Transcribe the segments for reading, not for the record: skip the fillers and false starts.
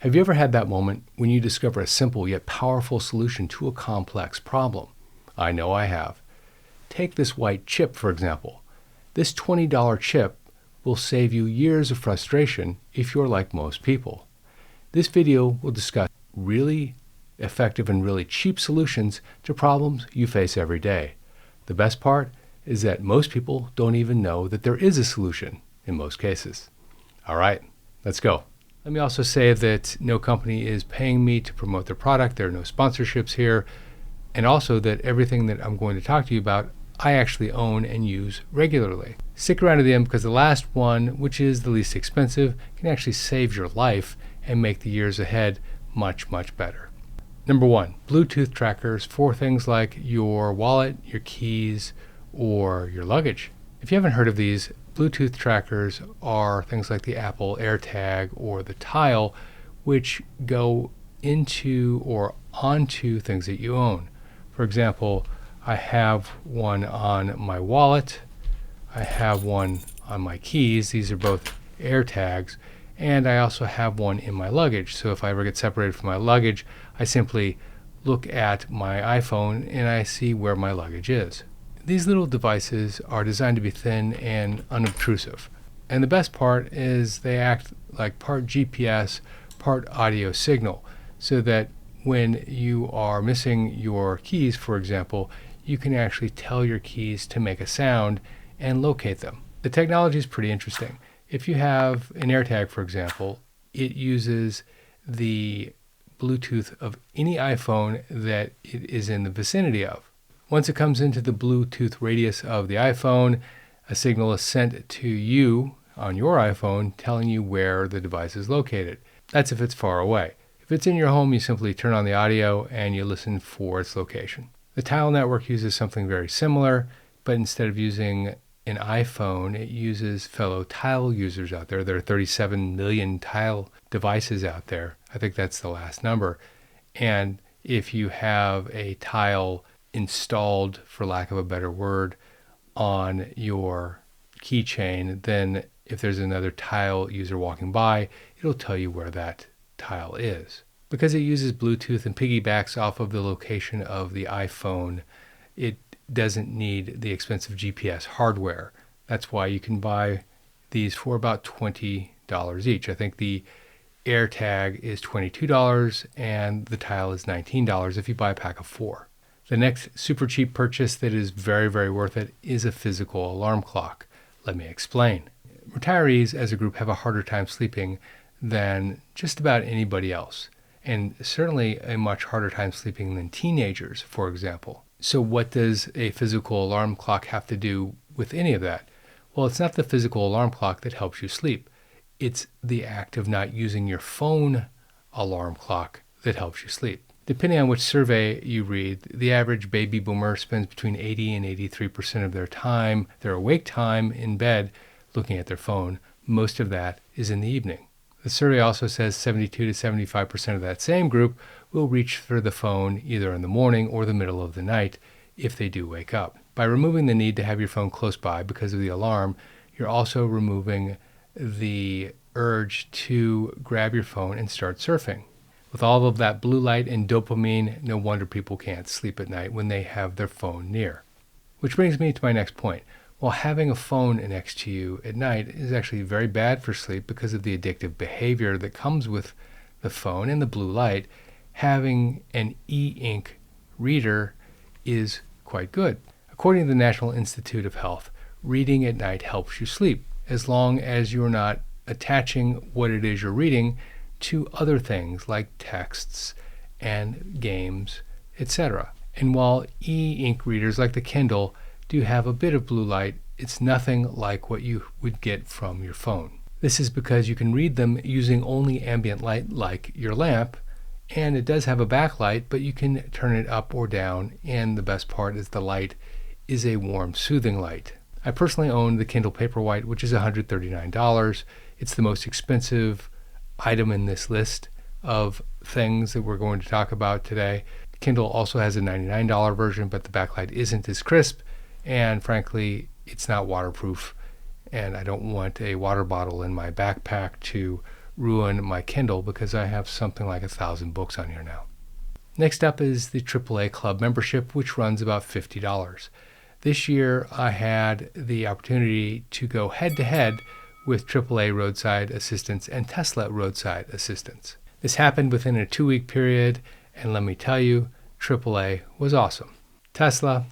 Have you ever had that moment when you discover a simple yet powerful solution to a complex problem? I know I have. Take this white chip, for example. This $20 chip will save you years of frustration if you're like most people. This video will discuss really effective and really cheap solutions to problems you face every day. The best part is that most people don't even know that there is a solution in most cases. All right, let's go. Let me also say that no company is paying me to promote their product. There are no sponsorships here. And also that everything that I'm going to talk to you about, I actually own and use regularly. Stick around to the end because the last one, which is the least expensive, can actually save your life and make the years ahead much, much better. Number one, Bluetooth trackers for things like your wallet, your keys, or your luggage. If you haven't heard of these, Bluetooth trackers are things like the Apple AirTag or the Tile, which go into or onto things that you own. For example, I have one on my wallet, I have one on my keys, these are both AirTags, and I also have one in my luggage. So if I ever get separated from my luggage, I simply look at my iPhone and I see where my luggage is. These little devices are designed to be thin and unobtrusive. And the best part is they act like part GPS, part audio signal, so that when you are missing your keys, for example, you can actually tell your keys to make a sound and locate them. The technology is pretty interesting. If you have an AirTag, for example, it uses the Bluetooth of any iPhone that it is in the vicinity of. Once it comes into the Bluetooth radius of the iPhone, a signal is sent to you on your iPhone telling you where the device is located. That's if it's far away. If it's in your home, you simply turn on the audio and you listen for its location. The Tile network uses something very similar, but instead of using an iPhone, it uses fellow Tile users out there. There are 37 million Tile devices out there. I think that's the last number. And if you have a Tile installed, for lack of a better word, on your keychain, then if there's another Tile user walking by, it'll tell you where that Tile is. Because it uses Bluetooth and piggybacks off of the location of the iPhone, it doesn't need the expensive GPS hardware. That's why you can buy these for about $20 each. I think the AirTag is $22 and the Tile is $19 if you buy a pack of 4. The next super cheap purchase that is very, very worth it is a physical alarm clock. Let me explain. Retirees as a group have a harder time sleeping than just about anybody else, and certainly a much harder time sleeping than teenagers, for example. So what does a physical alarm clock have to do with any of that? Well, it's not the physical alarm clock that helps you sleep. It's the act of not using your phone alarm clock that helps you sleep. Depending on which survey you read, the average baby boomer spends between 80 and 83% of their awake time in bed looking at their phone. Most of that is in the evening. The survey also says 72 to 75% of that same group will reach for the phone either in the morning or the middle of the night if they do wake up. By removing the need to have your phone close by because of the alarm, you're also removing the urge to grab your phone and start surfing. With all of that blue light and dopamine, no wonder people can't sleep at night when they have their phone near. Which brings me to my next point. While having a phone next to you at night is actually very bad for sleep because of the addictive behavior that comes with the phone and the blue light, having an eInk reader is quite good. According to the National Institute of Health, reading at night helps you sleep as long as you're not attaching what it is you're reading to other things like texts and games, etc. And while e-ink readers like the Kindle do have a bit of blue light, it's nothing like what you would get from your phone. This is because you can read them using only ambient light like your lamp, and it does have a backlight, but you can turn it up or down, and the best part is the light is a warm, soothing light. I personally own the Kindle Paperwhite, which is $139. It's the most expensive item in this list of things that we're going to talk about today. Kindle also has a $99 version, but the backlight isn't as crisp, and frankly, it's not waterproof, and I don't want a water bottle in my backpack to ruin my Kindle because I have something like 1,000 books on here now. Next up is the AAA Club membership, which runs about $50. This year, I had the opportunity to go head-to-head with AAA roadside assistance and Tesla roadside assistance. This happened within a 2-week period, and let me tell you, AAA was awesome. Tesla,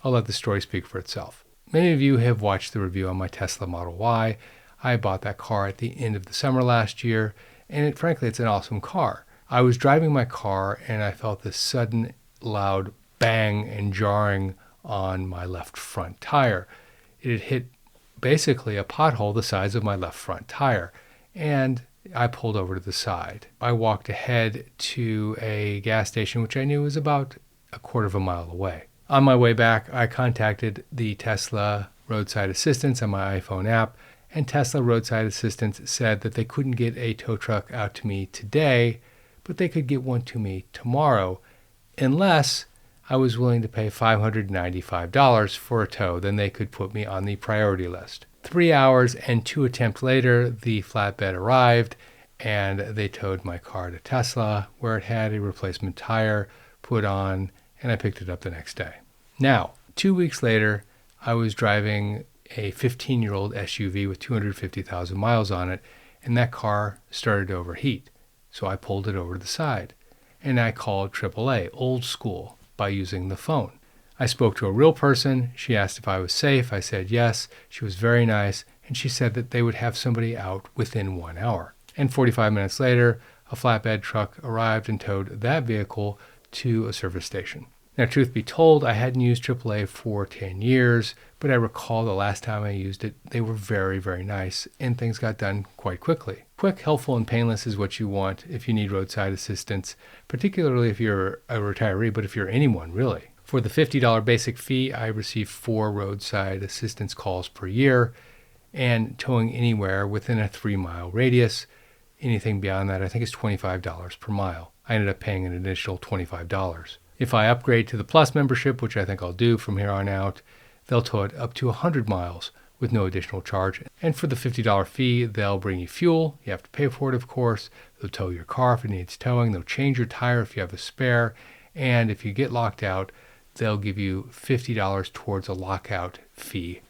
I'll let the story speak for itself. Many of you have watched the review on my Tesla Model Y. I bought that car at the end of the summer last year, and frankly, it's an awesome car. I was driving my car, and I felt this sudden, loud bang and jarring on my left front tire. It had hit basically a pothole the size of my left front tire, and I pulled over to the side. I walked ahead to a gas station, which I knew was about a quarter of a mile away. On my way back, I contacted the Tesla roadside assistance on my iPhone app, and Tesla roadside assistance said that they couldn't get a tow truck out to me today, but they could get one to me tomorrow, unless I was willing to pay $595 for a tow. Then they could put me on the priority list. 3 hours and 2 attempts later, the flatbed arrived, and they towed my car to Tesla, where it had a replacement tire put on, and I picked it up the next day. Now, 2 weeks later, I was driving a 15-year-old SUV with 250,000 miles on it, and that car started to overheat. So I pulled it over to the side, and I called AAA, old school, by using the phone. I spoke to a real person. She asked if I was safe. I said yes. She was very nice, and she said that they would have somebody out within 1 hour. And 45 minutes later, a flatbed truck arrived and towed that vehicle to a service station. Now, truth be told, I hadn't used AAA for 10 years, but I recall the last time I used it, they were very, very nice, and things got done quite quickly. Quick, helpful, and painless is what you want if you need roadside assistance, particularly if you're a retiree, but if you're anyone, really. For the $50 basic fee, I receive 4 roadside assistance calls per year, and towing anywhere within a 3-mile radius. Anything beyond that, I think, is $25 per mile. I ended up paying an additional $25. If I upgrade to the Plus membership, which I think I'll do from here on out, they'll tow it up to 100 miles with no additional charge. And for the $50 fee, they'll bring you fuel. You have to pay for it, of course. They'll tow your car if it needs towing. They'll change your tire if you have a spare. And if you get locked out, they'll give you $50 towards a lockout fee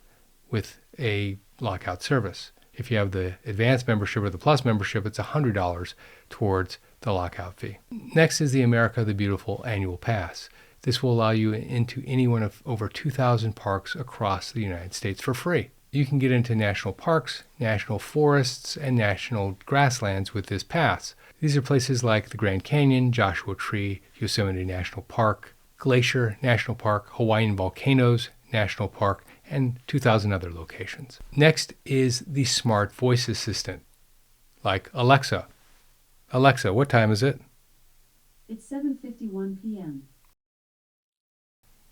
with a lockout service. If you have the Advanced membership or the Plus membership, it's $100 towards the lockout fee. Next is the America the Beautiful annual pass. This will allow you into any one of over 2,000 parks across the United States for free. You can get into national parks, national forests, and national grasslands with this pass. These are places like the Grand Canyon, Joshua Tree, Yosemite National Park, Glacier National Park, Hawaiian Volcanoes National Park, and 2,000 other locations. Next is the smart voice assistant, like Alexa. Alexa, what time is it? It's 7:51 p.m.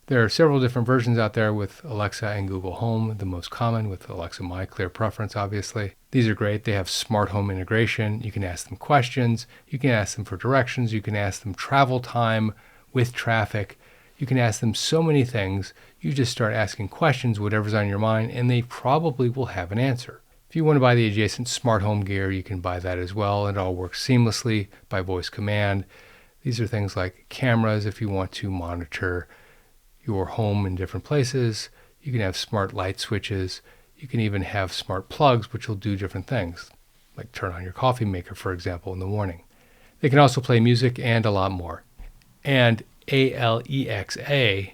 There are several different versions out there with Alexa and Google Home, the most common with Alexa My Clear Preference, obviously. These are great. They have smart home integration. You can ask them questions. You can ask them for directions. You can ask them travel time with traffic. You can ask them so many things. You just start asking questions, whatever's on your mind, and they probably will have an answer. If you want to buy the adjacent smart home gear, you can buy that as well. It all works seamlessly by voice command. These are things like cameras if you want to monitor your home in different places. You can have smart light switches. You can even have smart plugs, which will do different things, like turn on your coffee maker, for example, in the morning. They can also play music and a lot more. And Alexa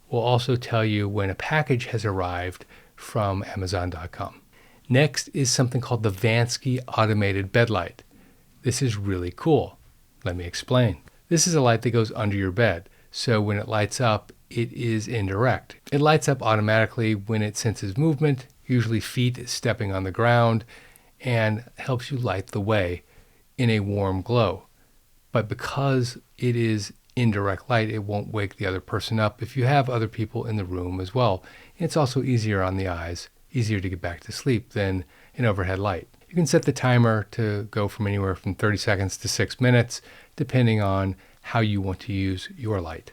will also tell you when a package has arrived from Amazon.com. Next is something called the Vansky automated bedlight. This is really cool. Let me explain. This is a light that goes under your bed, so when it lights up, it is indirect. It lights up automatically when it senses movement, usually feet stepping on the ground, and helps you light the way in a warm glow. But because it is indirect light, it won't wake the other person up if you have other people in the room as well. It's also easier on the eyes, easier to get back to sleep than an overhead light. You can set the timer to go from anywhere from 30 seconds to 6 minutes, depending on how you want to use your light.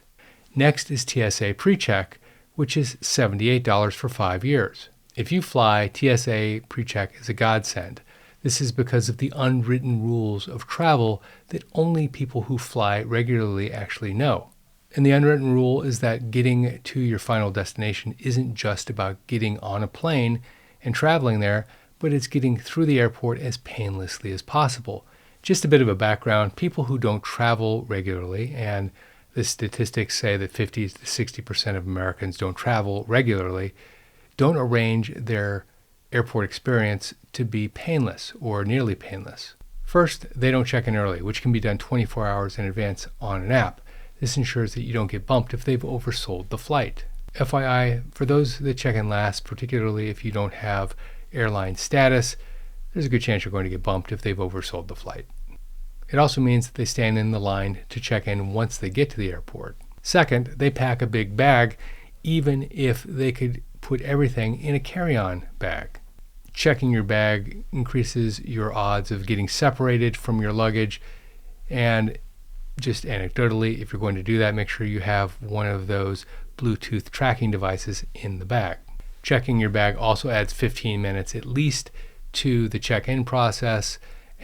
Next is TSA Precheck, which is $78 for 5 years. If you fly, TSA Precheck is a godsend. This is because of the unwritten rules of travel that only people who fly regularly actually know. And the unwritten rule is that getting to your final destination isn't just about getting on a plane and traveling there, but it's getting through the airport as painlessly as possible. Just a bit of a background, people who don't travel regularly, and the statistics say that 50 to 60% of Americans don't travel regularly, don't arrange their airport experience to be painless or nearly painless. First, they don't check in early, which can be done 24 hours in advance on an app. This ensures that you don't get bumped if they've oversold the flight. FYI, for those that check in last, particularly if you don't have airline status, there's a good chance you're going to get bumped if they've oversold the flight. It also means that they stand in the line to check in once they get to the airport. Second, they pack a big bag, even if they could put everything in a carry-on bag. Checking your bag increases your odds of getting separated from your luggage, and just anecdotally, if you're going to do that, make sure you have one of those Bluetooth tracking devices in the bag. Checking your bag also adds 15 minutes at least to the check-in process,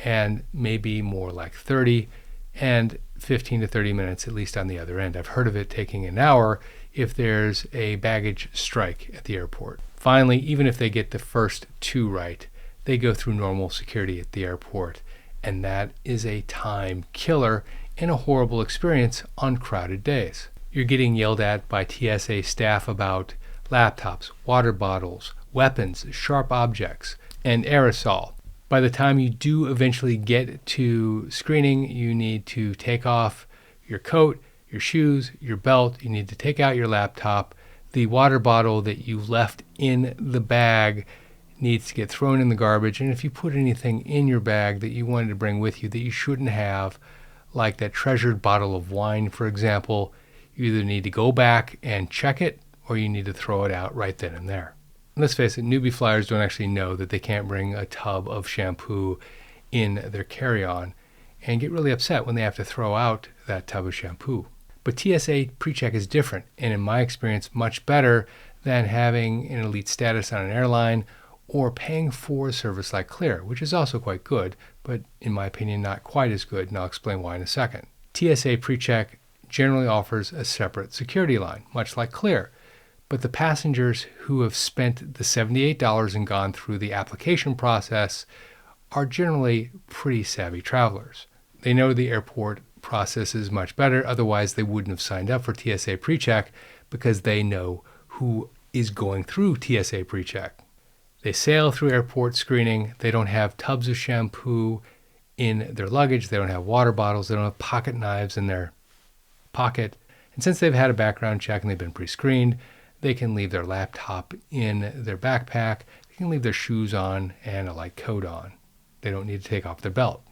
and maybe more like 30, and 15 to 30 minutes at least on the other end. I've heard of it taking an hour if there's a baggage strike at the airport. Finally, even if they get the first two right, they go through normal security at the airport, and that is a time killer and a horrible experience on crowded days. You're getting yelled at by TSA staff about laptops, water bottles, weapons, sharp objects, and aerosol. By the time you do eventually get to screening, you need to take off your coat, your shoes, your belt. You need to take out your laptop. The water bottle that you left in the bag needs to get thrown in the garbage. And if you put anything in your bag that you wanted to bring with you that you shouldn't have, like that treasured bottle of wine, for example, you either need to go back and check it or you need to throw it out right then and there. Let's face it, newbie flyers don't actually know that they can't bring a tub of shampoo in their carry-on and get really upset when they have to throw out that tub of shampoo. But TSA Precheck is different, and in my experience, much better than having an elite status on an airline or paying for a service like Clear, which is also quite good, but in my opinion, not quite as good, and I'll explain why in a second. TSA Precheck generally offers a separate security line, much like Clear. But the passengers who have spent the $78 and gone through the application process are generally pretty savvy travelers. They know the airport process is much better, otherwise they wouldn't have signed up for TSA Precheck because they know who is going through TSA Precheck. They sail through airport screening, they don't have tubs of shampoo in their luggage, they don't have water bottles, they don't have pocket knives in their pocket. And since they've had a background check and they've been pre-screened, they can leave their laptop in their backpack, they can leave their shoes on and a light coat on. They don't need to take off their belt.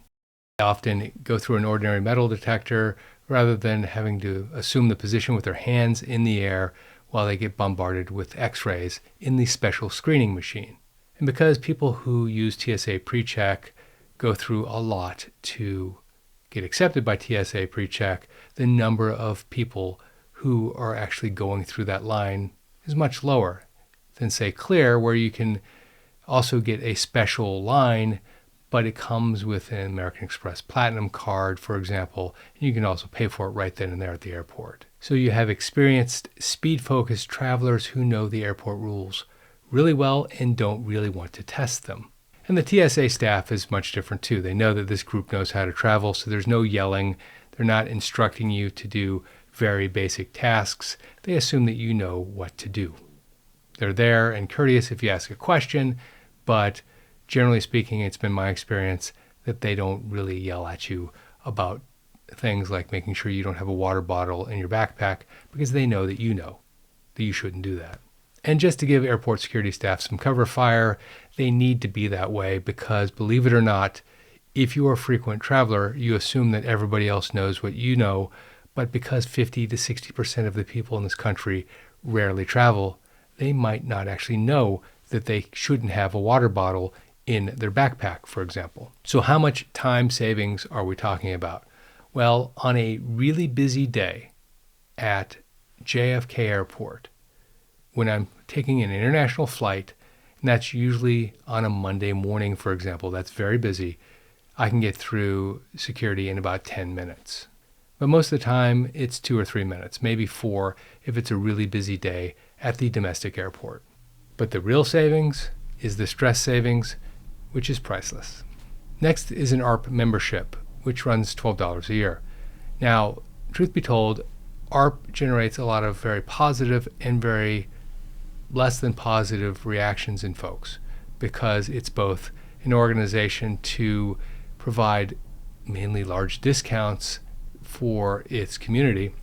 They often go through an ordinary metal detector rather than having to assume the position with their hands in the air while they get bombarded with x-rays in the special screening machine. And because people who use TSA Precheck go through a lot to get accepted by TSA Precheck, the number of people who are actually going through that line is much lower than, say, Clear, where you can also get a special line, but it comes with an American Express Platinum card, for example, and you can also pay for it right then and there at the airport. So you have experienced, speed-focused travelers who know the airport rules really well and don't really want to test them. And the TSA staff is much different too. They know that this group knows how to travel, so there's no yelling. They're not instructing you to do very basic tasks. They assume that you know what to do. They're there and courteous if you ask a question, but generally speaking, it's been my experience that they don't really yell at you about things like making sure you don't have a water bottle in your backpack because they know that you shouldn't do that. And just to give airport security staff some cover fire, they need to be that way because, believe it or not, if you are a frequent traveler, you assume that everybody else knows what you know, but because 50 to 60% of the people in this country rarely travel, they might not actually know that they shouldn't have a water bottle in their backpack, for example. So how much time savings are we talking about? Well, on a really busy day at JFK Airport, when I'm taking an international flight And that's usually on a Monday morning, for example. That's very busy. I can get through security in about 10 minutes. But most of the time, it's 2 or 3 minutes, maybe 4 if it's a really busy day at the domestic airport. But the real savings is the stress savings, which is priceless. Next is an AARP membership, which runs $12 a year. Now, truth be told, AARP generates a lot of very positive and very less than positive reactions in folks, because it's both an organization to provide mainly large discounts for its community,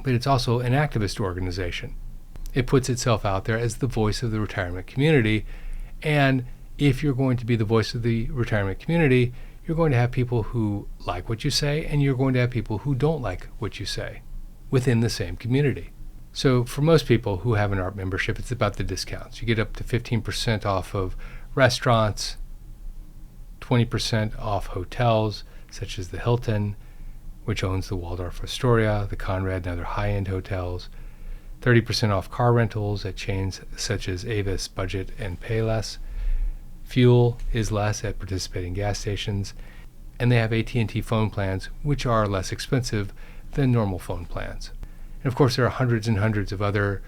but it's also an activist organization. It puts itself out there as the voice of the retirement community, and if you're going to be the voice of the retirement community, you're going to have people who like what you say, and you're going to have people who don't like what you say within the same community. So for most people who have an AARP membership, it's about the discounts. You get up to 15% off of restaurants, 20% off hotels, such as the Hilton, which owns the Waldorf Astoria, the Conrad, and other high-end hotels, 30% off car rentals at chains such as Avis, Budget, and Payless. Fuel is less at participating gas stations, and they have AT&T phone plans, which are less expensive than normal phone plans. And of course, there are hundreds and hundreds of other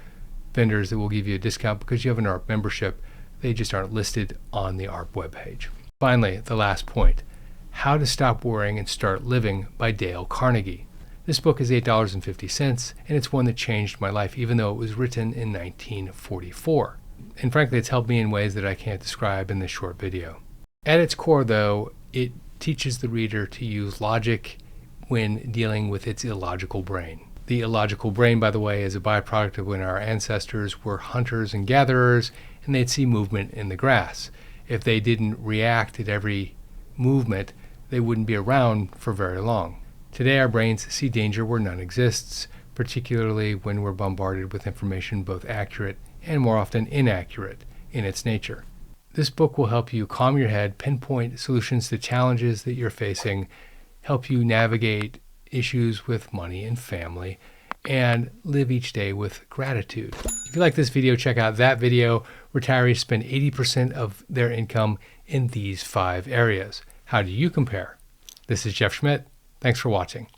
vendors that will give you a discount because you have an AARP membership. They just aren't listed on the AARP webpage. Finally, the last point, How to Stop Worrying and Start Living by Dale Carnegie. This book is $8.50, and it's one that changed my life, even though it was written in 1944. And frankly, it's helped me in ways that I can't describe in this short video. At its core, though, it teaches the reader to use logic when dealing with its illogical brain. The illogical brain, by the way, is a byproduct of when our ancestors were hunters and gatherers, and they'd see movement in the grass. If they didn't react at every movement, they wouldn't be around for very long. Today, our brains see danger where none exists, particularly when we're bombarded with information both accurate and more often inaccurate in its nature. This book will help you calm your head, pinpoint solutions to challenges that you're facing, help you navigate issues with money and family, and live each day with gratitude. If you like this video, check out that video. Retirees spend 80% of their income in these 5 areas. How do you compare? This is Jeff Schmidt. Thanks for watching.